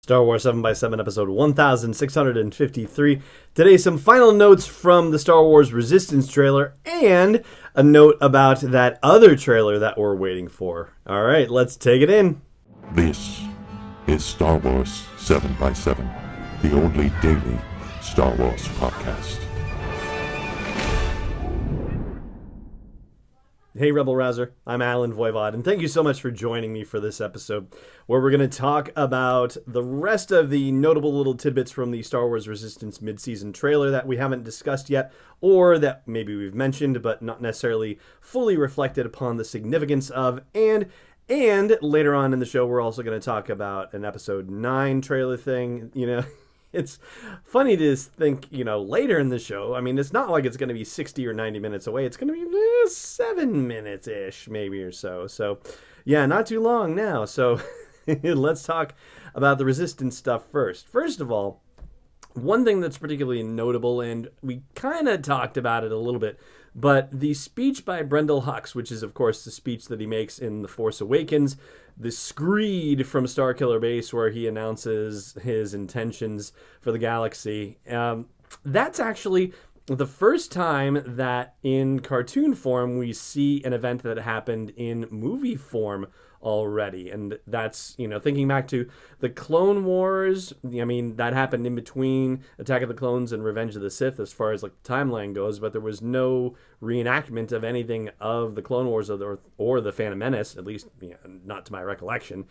Star Wars 7x7 episode 1653. Today, some final notes from the Star Wars Resistance trailer and a note about that other trailer that we're waiting for. All right, let's take it in. This is Star Wars 7x7, the only daily Star Wars podcast. Hey Rebel Rouser, I'm Alan Voivod, and thank you so much for joining me for this episode, where we're going to talk about the rest of the notable little tidbits from the Star Wars Resistance mid-season trailer that we haven't discussed yet, or that maybe we've mentioned, but not necessarily fully reflected upon the significance of, and later on in the show, we're also going to talk about an episode 9 trailer thing, It's funny to think, later in the show, I mean, it's not like it's going to be 60 or 90 minutes away. It's going to be 7 minutes-ish, maybe, or so. So, yeah, not too long now. So, let's talk about the Resistance stuff first. First of all, one thing that's particularly notable, and we kind of talked about it a little bit, but the speech by Brendel Hux, which is, of course, the speech that he makes in The Force Awakens, the screed from Starkiller Base where he announces his intentions for the galaxy, that's actually the first time that in cartoon form we see an event that happened in movie form already. And that's, thinking back to the Clone Wars, I mean, that happened in between Attack of the Clones and Revenge of the Sith as far as the timeline goes, but there was no reenactment of anything of the Clone Wars or the Phantom Menace, at least not to my recollection.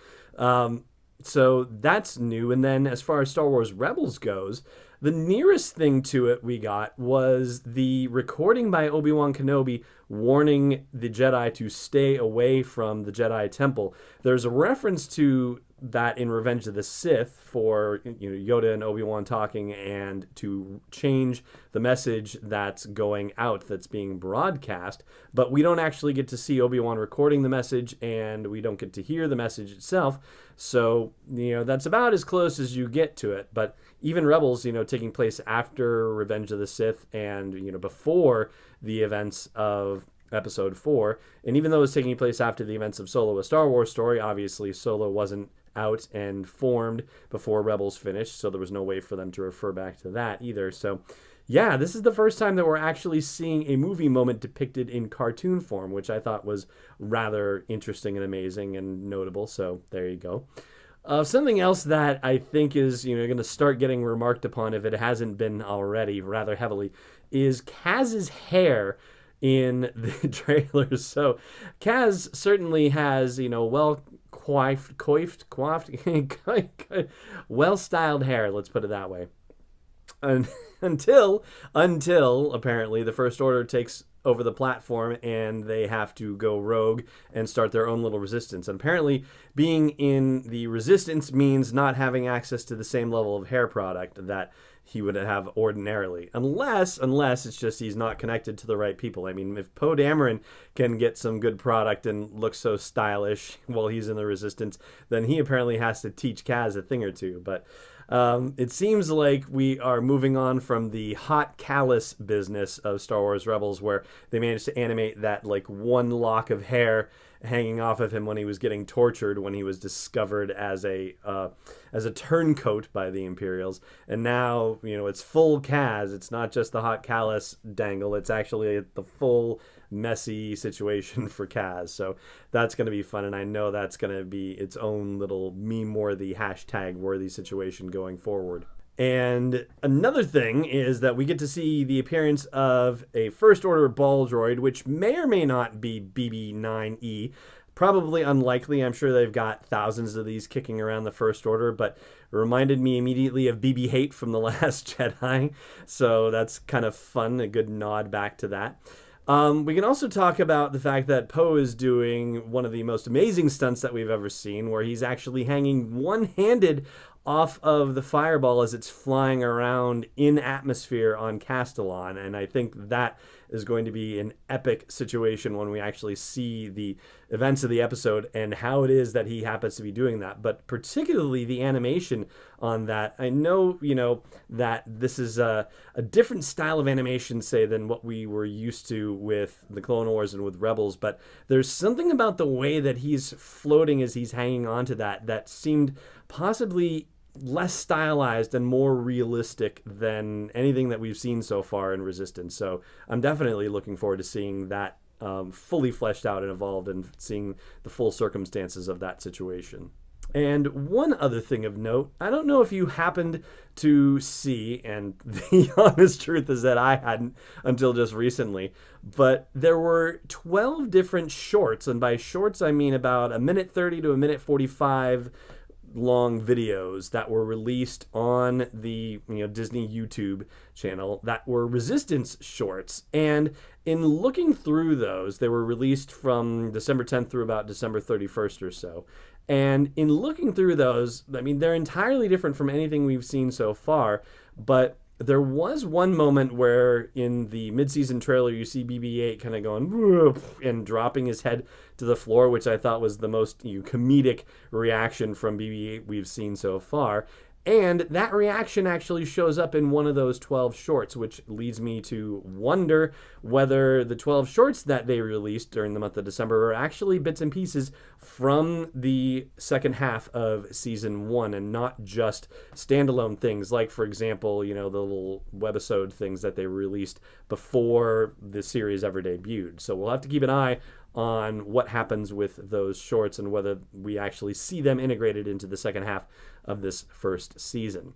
So that's new. And then as far as Star Wars Rebels goes, the nearest thing to it we got was the recording by Obi-Wan Kenobi warning the Jedi to stay away from the Jedi Temple. There's a reference to that in Revenge of the Sith for Yoda and Obi-Wan talking and to change the message that's going out, that's being broadcast, but we don't actually get to see Obi-Wan recording the message and we don't get to hear the message itself. So, that's about as close as you get to it. But even Rebels, taking place after Revenge of the Sith and, before the events of Episode 4, and even though it's taking place after the events of Solo: A Star Wars Story, obviously Solo wasn't out and formed before Rebels finished, so there was no way for them to refer back to that either. So, yeah, this is the first time that we're actually seeing a movie moment depicted in cartoon form, which I thought was rather interesting and amazing and notable. So there you go. Something else that I think is going to start getting remarked upon, if it hasn't been already rather heavily, is Kaz's hair in the trailers. So Kaz certainly has, coiffed, well-styled hair, let's put it that way. And until apparently the First Order takes over the platform and they have to go rogue and start their own little resistance. And apparently being in the resistance means not having access to the same level of hair product that he would have ordinarily, unless it's just he's not connected to the right people. I mean, if Poe Dameron can get some good product and look so stylish while he's in the resistance, then he apparently has to teach Kaz a thing or two. But it seems like we are moving on from the hot Kallus business of Star Wars Rebels, where they managed to animate that one lock of hair hanging off of him when he was getting tortured, when he was discovered as a turncoat by the Imperials. And now, it's full Kaz. It's not just the hot Kallus dangle. It's actually the full messy situation for Kaz. So that's going to be fun. And I know that's going to be its own little meme-worthy, hashtag-worthy situation going forward. And another thing is that we get to see the appearance of a First Order ball droid, which may or may not be BB-9E. Probably unlikely. I'm sure they've got thousands of these kicking around the First Order, but it reminded me immediately of BB-8 from The Last Jedi. So that's kind of fun, a good nod back to that. We can also talk about the fact that Poe is doing one of the most amazing stunts that we've ever seen, where he's actually hanging one-handed off of the fireball as it's flying around in atmosphere on Castellon. And I think that is going to be an epic situation when we actually see the events of the episode and how it is that he happens to be doing that. But particularly the animation on that. I know, that this is a different style of animation, say, than what we were used to with the Clone Wars and with Rebels. But there's something about the way that he's floating as he's hanging onto that seemed possibly less stylized and more realistic than anything that we've seen so far in Resistance. So I'm definitely looking forward to seeing that fully fleshed out and evolved and seeing the full circumstances of that situation. And one other thing of note, I don't know if you happened to see, and the honest truth is that I hadn't until just recently, but there were 12 different shorts, and by shorts I mean about a minute 30 to a minute 45 long videos that were released on the Disney YouTube channel that were Resistance shorts. And in looking through those, they were released from December 10th through about December 31st or so. And in looking through those, I mean, they're entirely different from anything we've seen so far, but there was one moment where in the mid-season trailer you see BB-8 kind of going whoop, and dropping his head to the floor, which I thought was the most comedic reaction from BB-8 we've seen so far. And that reaction actually shows up in one of those 12 shorts, which leads me to wonder whether the 12 shorts that they released during the month of December are actually bits and pieces from the second half of season 1 and not just standalone things like, for example, the little webisode things that they released before the series ever debuted. So we'll have to keep an eye on what happens with those shorts and whether we actually see them integrated into the second half of this first season.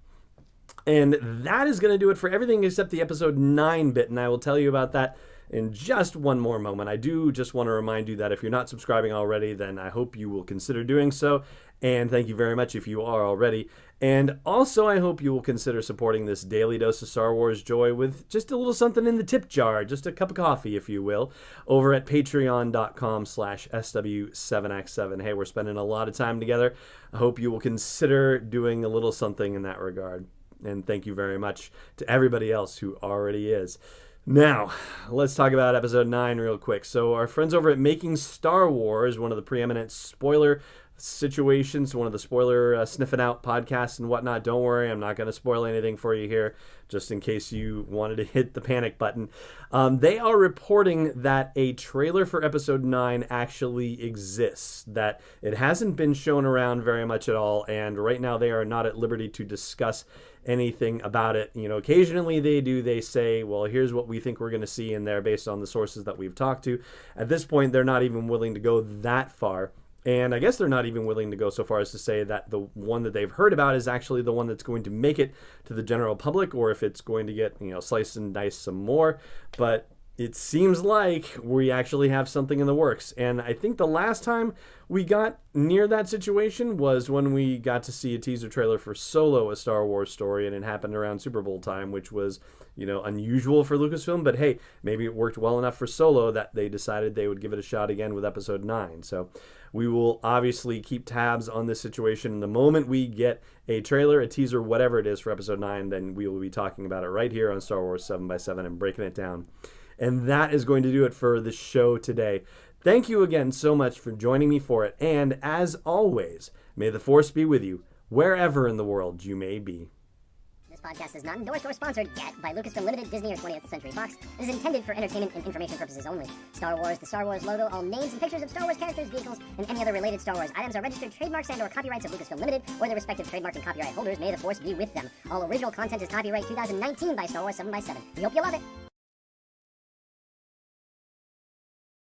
And that is going to do it for everything except the episode 9 bit, and I will tell you about that in just one more moment. I do just want to remind you that if you're not subscribing already, then I hope you will consider doing so, and thank you very much if you are already. And also, I hope you will consider supporting this daily dose of Star Wars joy with just a little something in the tip jar, just a cup of coffee, if you will, over at patreon.com/SW7X7. Hey, we're spending a lot of time together. I hope you will consider doing a little something in that regard. And thank you very much to everybody else who already is. Now, let's talk about episode 9 real quick. So our friends over at Making Star Wars, one of the preeminent spoiler situations, one of the spoiler sniffing out podcasts and whatnot. Don't worry, I'm not going to spoil anything for you here, just in case you wanted to hit the panic button. They are reporting that a trailer for episode 9 actually exists, that it hasn't been shown around very much at all, and right now they are not at liberty to discuss anything about it. Occasionally they say, well, here's what we think we're going to see in there based on the sources that we've talked to. At this point, they're not even willing to go that far. And I guess they're not even willing to go so far as to say that the one that they've heard about is actually the one that's going to make it to the general public, or if it's going to get, sliced and diced some more. But it seems like we actually have something in the works. And I think the last time we got near that situation was when we got to see a teaser trailer for Solo, a Star Wars story, and it happened around Super Bowl time, which was, unusual for Lucasfilm. But hey, maybe it worked well enough for Solo that they decided they would give it a shot again with episode 9. So we will obviously keep tabs on this situation. The moment we get a trailer, a teaser, whatever it is for episode 9, then we will be talking about it right here on Star Wars 7x7 and breaking it down. And that is going to do it for the show today. Thank you again so much for joining me for it. And as always, may the Force be with you wherever in the world you may be. This podcast is not endorsed or sponsored yet by Lucasfilm Limited, Disney, or 20th Century Fox. It is intended for entertainment and information purposes only. Star Wars, the Star Wars logo, all names and pictures of Star Wars characters, vehicles, and any other related Star Wars items are registered trademarks and/or copyrights of Lucasfilm Limited or their respective trademark and copyright holders. May the Force be with them. All original content is copyright 2019 by Star Wars 7x7. We hope you love it.